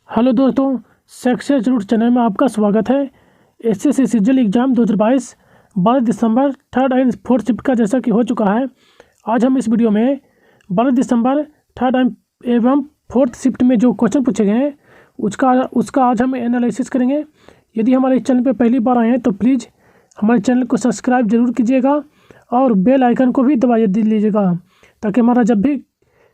Hello दोस्तों, success root channel में आपका स्वागत है। SSC CGL exam 2022 12 December third and fourth shift का जैसा कि हो चुका है। आज हम इस वीडियो में 12 दिसंबर थर्ड एवं फोर्थ शिफ्ट में जो क्वेश्चन पूछे गए हैं उसका आज हम एनालिसिस करेंगे। यदि हमारे चैनल पर पहली बार आए हैं तो प्लीज़ हमारे चैनल को सब्सक्राइब जरूर कीजिएगा और बेल आइकन को भी दबा लीजिएगा, ताकि हमारा जब भी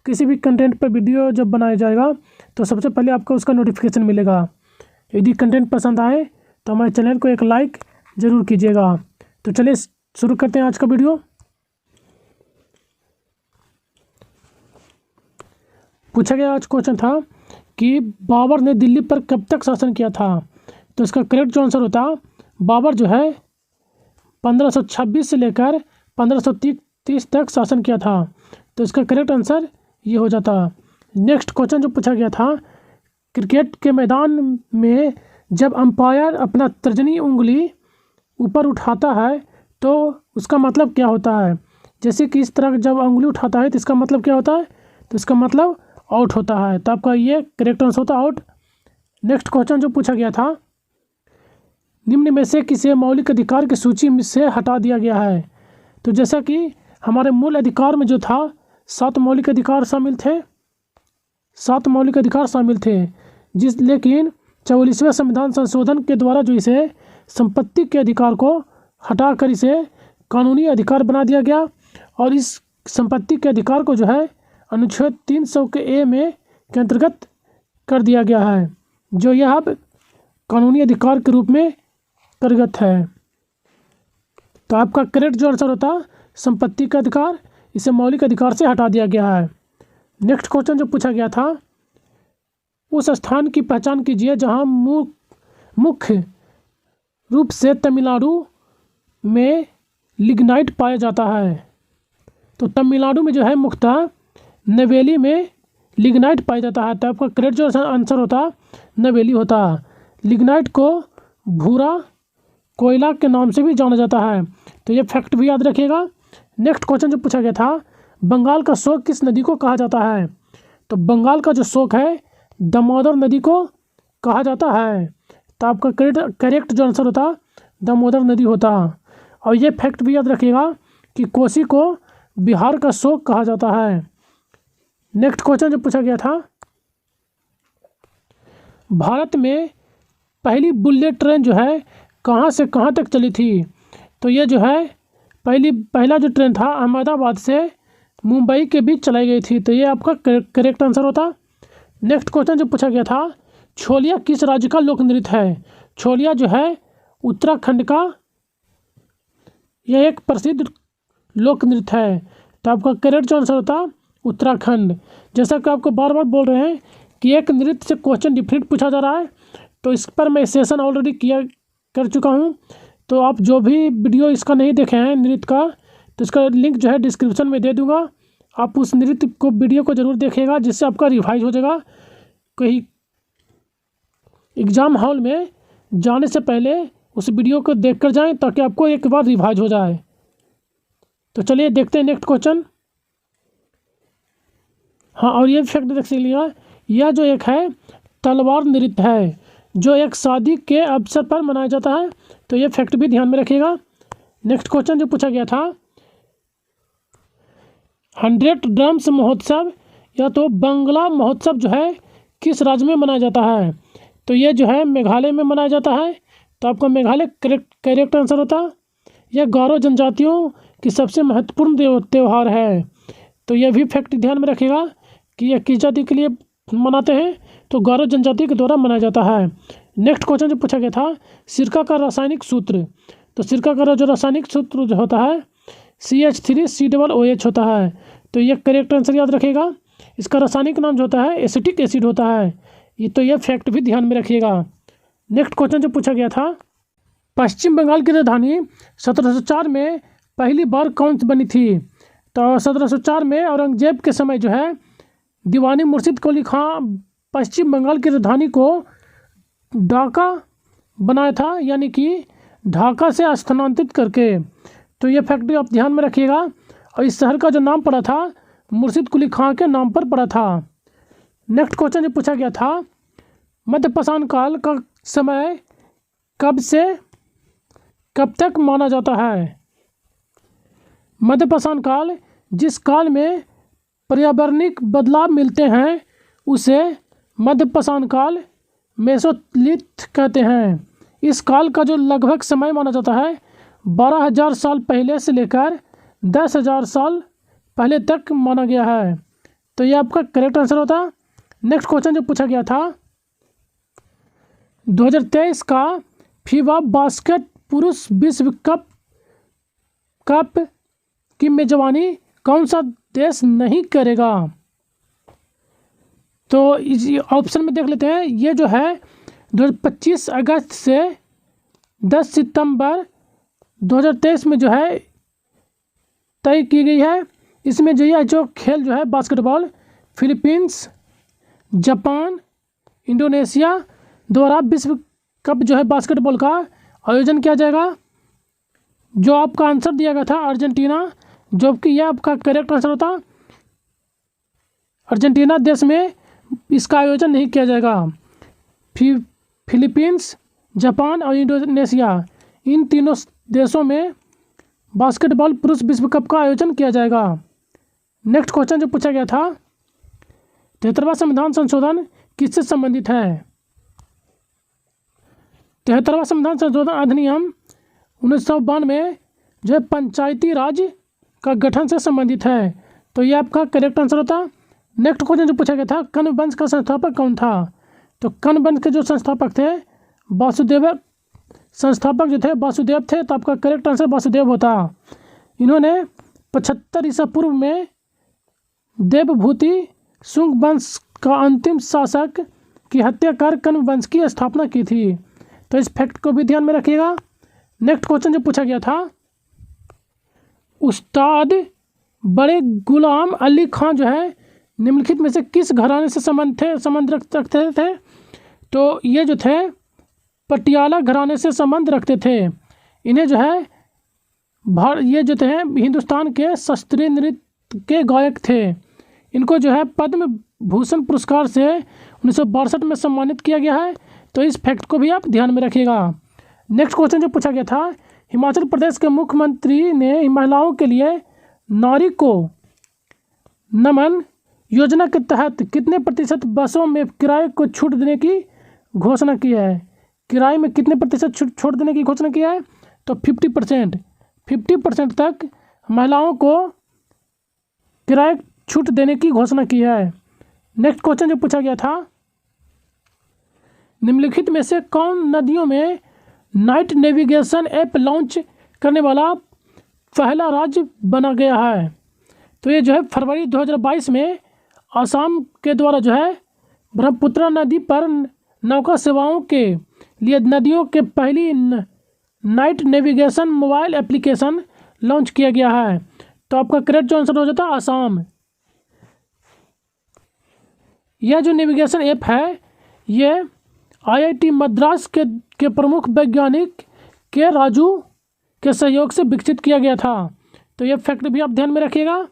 किसी भी कंटेंट पर वीडियो जब बनाया जाएगा तो सबसे पहले आपको उसका नोटिफिकेशन मिलेगा। यदि कंटेंट पसंद आए तो हमारे चैनल को एक लाइक ज़रूर कीजिएगा। तो चलिए शुरू करते हैं आज का वीडियो। पूछा गया आज क्वेश्चन था कि बाबर ने दिल्ली पर कब तक शासन किया था। तो इसका करेक्ट जो आंसर होता, बाबर जो है 1526 से लेकर 1530 तक शासन किया था। तो इसका करेक्ट आंसर ये हो जाता। नेक्स्ट क्वेश्चन जो पूछा गया था, क्रिकेट के मैदान में जब अंपायर अपना तर्जनी उंगली ऊपर उठाता है तो उसका मतलब क्या होता है। जैसे कि इस तरह जब उंगली उठाता है तो इसका मतलब क्या होता है, तो इसका मतलब आउट होता है। तो आपका ये करेक्ट आंसर होता आउट। नेक्स्ट क्वेश्चन जो पूछा गया था, निम्न में से किसे मौलिक अधिकार की सूची से हटा दिया गया है। तो जैसा कि हमारे मूल अधिकार में जो था 7 मौलिक अधिकार शामिल थे, 7 मौलिक अधिकार शामिल थे, लेकिन 44वें संविधान संशोधन के द्वारा जो इसे संपत्ति के अधिकार को हटाकर इसे कानूनी अधिकार बना दिया गया और इस संपत्ति के अधिकार को जो है अनुच्छेद 300 के ए में के अंतर्गत कर दिया गया है, जो यह अब कानूनी अधिकार के रूप में कार्यरत है। तो आपका करेक्ट जो आंसर होता संपत्ति का अधिकार, इसे मौलिक अधिकार से हटा दिया गया है। नेक्स्ट क्वेश्चन जो पूछा गया था, उस स्थान की पहचान कीजिए जहां मुख्य रूप से तमिलनाडु में लिग्नाइट पाया जाता है। तो तमिलनाडु में जो है मुख्यतः नवेली में लिग्नाइट पाया जाता है। तो आपका करेक्ट जो आंसर होता नवेली होता। लिग्नाइट को भूरा कोयला के नाम से भी जाना जाता है, तो ये फैक्ट भी याद रखिएगा। नेक्स्ट क्वेश्चन जो पूछा गया था, बंगाल का शोक किस नदी को कहा जाता है। तो बंगाल का जो शोक है दामोदर नदी को कहा जाता है। तो आपका करेक्ट जो आंसर होता दामोदर नदी होता। और ये फैक्ट भी याद रखिएगा कि कोसी को बिहार का शोक कहा जाता है। नेक्स्ट क्वेश्चन जो पूछा गया था, भारत में पहली बुलेट ट्रेन जो है कहाँ से कहाँ तक चली थी। तो ये जो है पहला जो ट्रेन था अहमदाबाद से मुंबई के बीच चलाई गई थी। तो ये आपका करेक्ट आंसर होता। नेक्स्ट क्वेश्चन जो पूछा गया था, छोलिया किस राज्य का लोक नृत्य है। छोलिया जो है उत्तराखंड का यह एक प्रसिद्ध लोक नृत्य है। तो आपका करेक्ट जो आंसर होता उत्तराखंड। जैसा कि आपको बार बार बोल रहे हैं कि एक नृत्य से क्वेश्चन डिफरेंट पूछा जा रहा है, तो इस पर मैं सेशन ऑलरेडी कर चुका हूँ। तो आप जो भी वीडियो इसका नहीं देखे हैं नृत्य का, तो इसका लिंक जो है डिस्क्रिप्शन में दे दूंगा। आप उस नृत्य को वीडियो को ज़रूर देखिएगा, जिससे आपका रिवाइज हो जाएगा। कहीं एग्ज़ाम हॉल में जाने से पहले उस वीडियो को देख कर जाएँ, ताकि आपको एक बार रिवाइज हो जाए। तो चलिए देखते हैं नेक्स्ट क्वेश्चन। हाँ, और ये फैक्ट देख लीजिएगा, यह जो एक है तलवार नृत्य है, जो एक शादी के अवसर पर मनाया जाता है। तो ये फैक्ट भी ध्यान में रखिएगा। नेक्स्ट क्वेश्चन जो पूछा गया था, 100 ड्रम्स महोत्सव या तो बंगला महोत्सव जो है किस राज्य में मनाया जाता है। तो ये जो है मेघालय में मनाया जाता है। तो आपका मेघालय करेक्ट आंसर होता। यह गारो जनजातियों की सबसे महत्वपूर्ण त्यौहार है। तो यह भी फैक्ट ध्यान में रखिएगा कि यह किस जाति के लिए मनाते हैं, तो गारो जनजाति के द्वारा मनाया जाता है। नेक्स्ट क्वेश्चन जो पूछा गया था, सिरका का रासायनिक सूत्र। तो सिरका का जो रासायनिक सूत्र जो होता है CH3COOH होता है। तो ये करेक्ट आंसर याद रखिएगा। इसका रासायनिक नाम जो होता है एसिटिक एसिड होता है। तो ये फैक्ट भी ध्यान में रखिएगा। नेक्स्ट क्वेश्चन जो पूछा गया था, पश्चिम बंगाल की राजधानी 1704 में पहली बार कौन सी बनी थी। तो 1704 में औरंगजेब के समय जो है दीवानी मुर्शिद कुली खां पश्चिम बंगाल की राजधानी को ढाका बनाया था, यानी कि ढाका से स्थानांतरित करके। तो ये फैक्ट आप ध्यान में रखिएगा। और इस शहर का जो नाम पड़ा था मुर्शिद कुली खां के नाम पर पड़ा था। नेक्स्ट क्वेश्चन जो पूछा गया था, मध्यपाषाण काल का समय कब से कब तक माना जाता है? मध्यपाषाण काल जिस काल में पर्यावरणिक बदलाव मिलते हैं उसे मध्यपाषाण काल मेसोलिथ कहते हैं। इस काल का जो लगभग समय माना जाता है 12,000 साल पहले से लेकर 10,000 साल पहले तक माना गया है। तो ये आपका करेक्ट आंसर होता। नेक्स्ट क्वेश्चन जो पूछा गया था 2023 का फीफा बास्केट पुरुष विश्व कप की मेजबानी कौन सा देश नहीं करेगा? तो इस ऑप्शन में देख लेते हैं। ये जो है 25 अगस्त से 10 सितंबर 2023 में जो है तय की गई है। इसमें जो खेल जो है बास्केटबॉल फिलीपींस, जापान, इंडोनेशिया द्वारा विश्व कप जो है बास्केटबॉल का आयोजन किया जाएगा। जो आपका आंसर दिया गया था अर्जेंटीना, जबकि यह आपका करेक्ट आंसर होता। अर्जेंटीना देश में इसका आयोजन नहीं किया जाएगा। फिलीपींस, जापान और इंडोनेशिया इन तीनों देशों में बास्केटबॉल पुरुष विश्व कप का आयोजन किया जाएगा। नेक्स्ट क्वेश्चन जो पूछा गया था 73वां संविधान संशोधन किससे संबंधित है? 73वां संविधान संशोधन अधिनियम 1992 जो है पंचायती राज का गठन से संबंधित है। तो ये आपका करेक्ट आंसर होता। नेक्स्ट क्वेश्चन जो पूछा गया था कण्व वंश का संस्थापक कौन था? तो कण्व वंश के जो संस्थापक थे संस्थापक जो थे वासुदेव थे। तो आपका करेक्ट आंसर वासुदेव होता। इन्होंने 75 ईसा पूर्व में देवभूति शुंग वंश का अंतिम शासक की हत्या कर कण्व वंश की स्थापना की थी। तो इस फैक्ट को भी ध्यान में रखिएगा। नेक्स्ट क्वेश्चन जो पूछा गया था उस्ताद बड़े गुलाम अली खां जो है निम्नलिखित में से किस घराने से संबंध रखते थे? तो ये जो थे पटियाला घराने से संबंध रखते थे। इन्हें जो है ये जो थे हिंदुस्तान के शास्त्रीय नृत्य के गायक थे। इनको जो है पद्म भूषण पुरस्कार से 1962 में सम्मानित किया गया है। तो इस फैक्ट को भी आप ध्यान में रखिएगा। नेक्स्ट क्वेश्चन जो पूछा गया था हिमाचल प्रदेश के मुख्यमंत्री ने महिलाओं के लिए नारी को नमन योजना के तहत कितने प्रतिशत बसों में किराए को छूट देने की घोषणा की है? किराए में कितने प्रतिशत छूट देने की घोषणा की है? तो 50% तक महिलाओं को किराए छूट देने की घोषणा की है। नेक्स्ट क्वेश्चन जो पूछा गया था निम्नलिखित में से कौन नदियों में नाइट नेविगेशन ऐप लॉन्च करने वाला पहला राज्य बना गया है? तो ये जो है फरवरी 2022 में असम के द्वारा जो है ब्रह्मपुत्र नदी पर नौका सेवाओं के लिए नदियों के पहली night navigation mobile application launch किया गया है। तो आपका करेक्ट जो आंसर हो जाता है असम। यह जो नेविगेशन ऐप है ये IIT मद्रास के प्रमुख वैज्ञानिक के राजू के सहयोग से विकसित किया गया था। तो ये फैक्ट भी आप ध्यान में रखिएगा।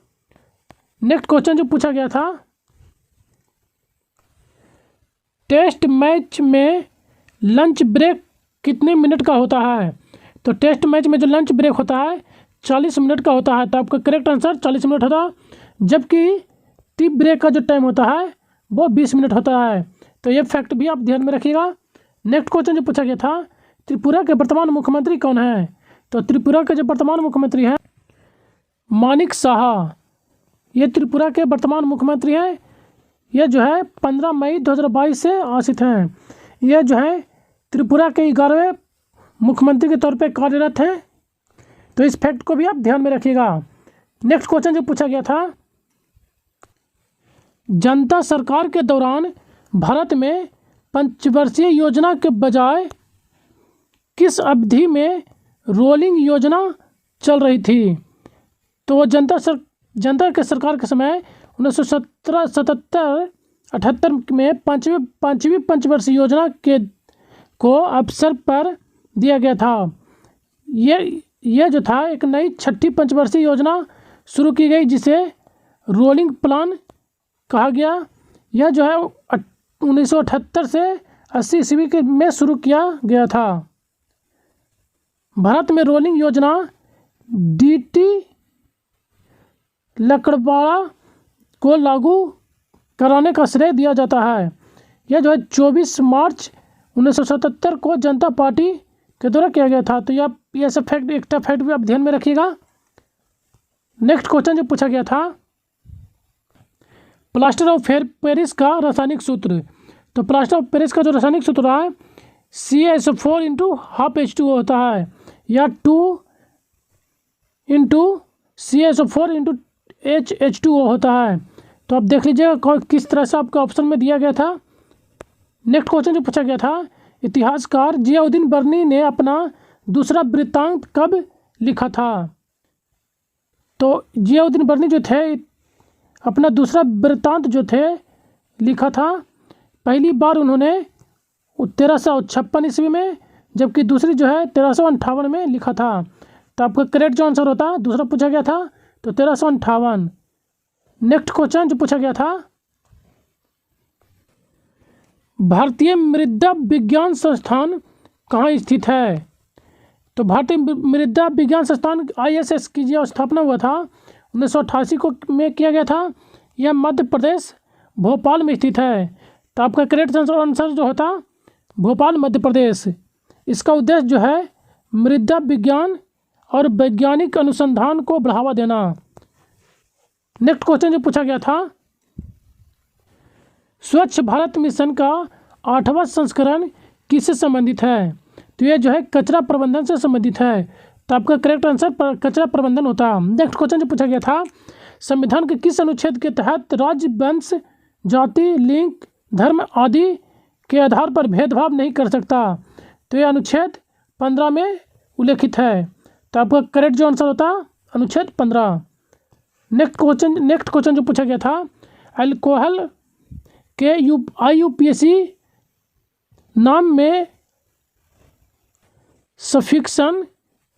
नेक्स्ट क्वेश्चन जो पूछा गया था टेस्ट मैच में लंच ब्रेक कितने मिनट का होता है? तो टेस्ट मैच में जो लंच ब्रेक होता है 40 मिनट का होता है। तो आपका करेक्ट आंसर 40 मिनट होता, जबकि टी ब्रेक का जो टाइम होता है वो 20 मिनट होता है। तो ये फैक्ट भी आप ध्यान में रखिएगा। नेक्स्ट क्वेश्चन जो पूछा गया था त्रिपुरा के वर्तमान मुख्यमंत्री कौन है? तो त्रिपुरा के जो वर्तमान मुख्यमंत्री हैं मानिक साहा। ये त्रिपुरा के वर्तमान मुख्यमंत्री हैं। ये जो है 15 मई 2022 से आसित हैं। ये जो है त्रिपुरा के 11वें मुख्यमंत्री के तौर पे कार्यरत हैं। तो इस फैक्ट को भी आप ध्यान में रखिएगा। नेक्स्ट क्वेश्चन जो पूछा गया था जनता सरकार के दौरान भारत में पंचवर्षीय योजना के बजाय किस अवधि में रोलिंग योजना चल रही थी? तो जनता के सरकार के समय 1977-78 में पाँचवीं पंचवर्षीय योजना को अवसर पर दिया गया था। ये जो था एक नई छठी पंचवर्षीय योजना शुरू की गई जिसे रोलिंग प्लान कहा गया। यह जो है 1978 से 80 ईस्वी में शुरू किया गया था। भारत में रोलिंग योजना डीटी लकड़वाड़ा को लागू कराने का श्रेय दिया जाता है। यह जो है 24 मार्च 1977 को जनता पार्टी के द्वारा किया गया था। तो यह सब फैक्ट, एक्स्ट्रा फैक्ट भी आप ध्यान में रखिएगा। नेक्स्ट क्वेश्चन जो पूछा गया था, प्लास्टर ऑफ पेरिस का रासायनिक सूत्र। तो प्लास्टर ऑफ पेरिस का जो रासायनिक सूत्र है CaSO4 × ½ H2O होता है, या 2 × CaSO4 × H2O होता है। तो आप देख लीजिएगा किस तरह से आपका ऑप्शन में दिया गया था। नेक्स्ट क्वेश्चन जो पूछा गया था, इतिहासकार जियाउद्दीन बर्नी ने अपना दूसरा वृत्तांत कब लिखा था। तो जियाउद्दीन बर्नी जो थे अपना दूसरा वृत्तांत जो थे लिखा था, पहली बार उन्होंने 1356 ईस्वी में, जबकि दूसरी जो है 1358 में लिखा था। तो आपका करेक्ट जो आंसर होता, दूसरा पूछा गया था तो 1358। नेक्स्ट क्वेश्चन जो पूछा गया था, भारतीय मृदा विज्ञान संस्थान कहाँ स्थित है। तो भारतीय मृदा विज्ञान संस्थान ISS की जो स्थापना हुआ था 1988 को में किया गया था। यह मध्य प्रदेश भोपाल में स्थित है। तो आपका करेक्ट आंसर जो होता भोपाल मध्य प्रदेश। इसका उद्देश्य जो है मृदा विज्ञान और वैज्ञानिक अनुसंधान को बढ़ावा देना। नेक्स्ट क्वेश्चन जो पूछा गया था, स्वच्छ भारत मिशन का 8वां संस्करण किससे संबंधित है। तो यह जो है कचरा प्रबंधन से संबंधित है। तो आपका करेक्ट आंसर कचरा प्रबंधन होता। नेक्स्ट क्वेश्चन जो पूछा गया था, संविधान के किस अनुच्छेद के तहत राज्य वंश जाति लिंग धर्म आदि के आधार पर भेदभाव नहीं कर सकता। तो यह अनुच्छेद 15 में उल्लेखित है। तो आपका करेक्ट जो आंसर होता अनुच्छेद 15। नेक्स्ट क्वेश्चन जो पूछा गया था, अल्कोहल के IUPAC नाम में सफिक्सन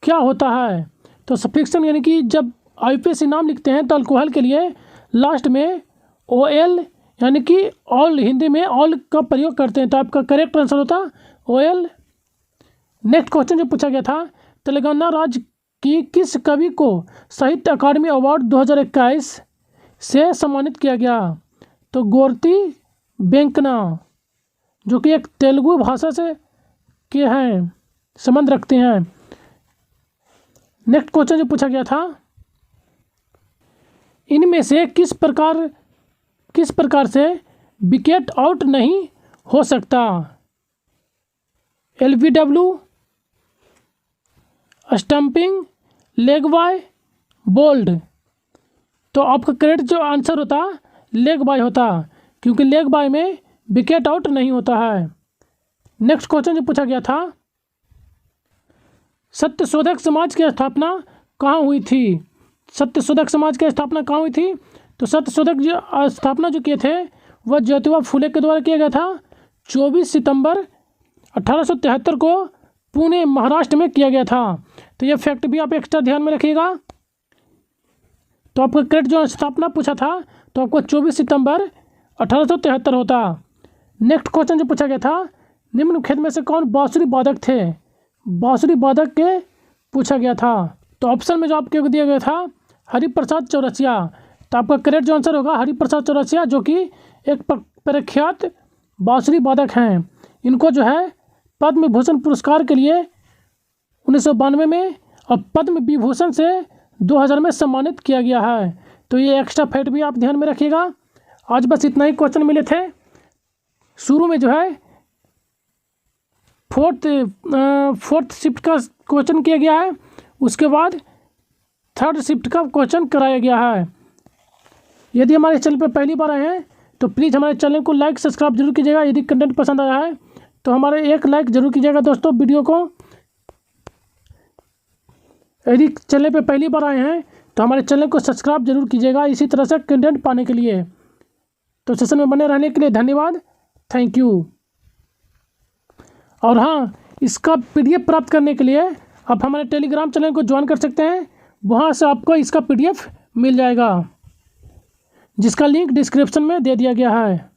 क्या होता है। तो सफिक्सन यानी कि जब IUPAC नाम लिखते हैं तो अल्कोहल के लिए लास्ट में OL यानी कि ऑल, हिंदी में ऑल का प्रयोग करते हैं। तो आपका करेक्ट आंसर होता OL। नेक्स्ट क्वेश्चन जो पूछा गया था, तेलंगाना राज्य की किस कवि को साहित्य अकादमी अवार्ड 2021 से सम्मानित किया गया। तो गोरती वेंकना, जो कि एक तेलुगु भाषा से के हैं, संबंध रखते हैं। नेक्स्ट क्वेश्चन जो पूछा गया था, इनमें से किस प्रकार से विकेट आउट नहीं हो सकता। LBW, stumping, leg bye, bowled. तो आपका करेक्ट जो आंसर होता लेग बाय होता, क्योंकि लेग बाय में विकेट आउट नहीं होता है। नेक्स्ट क्वेश्चन जो पूछा गया था, सत्यशोधक समाज की स्थापना कहाँ हुई थी। सत्यशोधक समाज की स्थापना कहाँ हुई थी। तो सत्यशोधक जो स्थापना जो किए थे वह ज्योतिबा फुले के द्वारा किया गया था 24 सितंबर 1873 को पुणे महाराष्ट्र में किया गया था। तो ये फैक्ट भी आप एक्स्ट्रा ध्यान में रखिएगा। तो आपका करेक्ट जो स्थापना पूछा था तो आपको 24 सितंबर 1873 होता। नेक्स्ट क्वेश्चन जो पूछा गया था, निम्नलिखित में से कौन बांसुरी वादक थे। बांसुरी वादक के पूछा गया था। तो ऑप्शन में जो आपको दिया गया था हरिप्रसाद चौरसिया। तो आपका करेक्ट जो आंसर होगा हरिप्रसाद चौरसिया, जो कि एक प्रख्यात बांसुरी वादक हैं। इनको जो है पद्म विभूषण पुरस्कार के लिए 1992 में और पद्म विभूषण से 2000 में सम्मानित किया गया है। तो ये एक्स्ट्रा फैक्ट भी आप ध्यान में रखिएगा। आज बस इतना ही क्वेश्चन मिले थे। शुरू में जो है फोर्थ शिफ्ट का क्वेश्चन किया गया है, उसके बाद थर्ड शिफ्ट का क्वेश्चन कराया गया है। यदि हमारे चैनल पर पहली बार आए हैं तो प्लीज़ हमारे चैनल को लाइक सब्सक्राइब जरूर कीजिएगा। यदि कंटेंट पसंद आया है तो हमारे एक लाइक जरूर कीजिएगा दोस्तों वीडियो को। यदि चैनल पे पहली बार आए हैं तो हमारे चैनल को सब्सक्राइब जरूर कीजिएगा इसी तरह से कंटेंट पाने के लिए। तो सेशन में बने रहने के लिए धन्यवाद, थैंक यू। और हाँ, इसका PDF प्राप्त करने के लिए आप हमारे टेलीग्राम चैनल को ज्वाइन कर सकते हैं। वहाँ से आपको इसका PDF मिल जाएगा, जिसका लिंक डिस्क्रिप्शन में दे दिया गया है।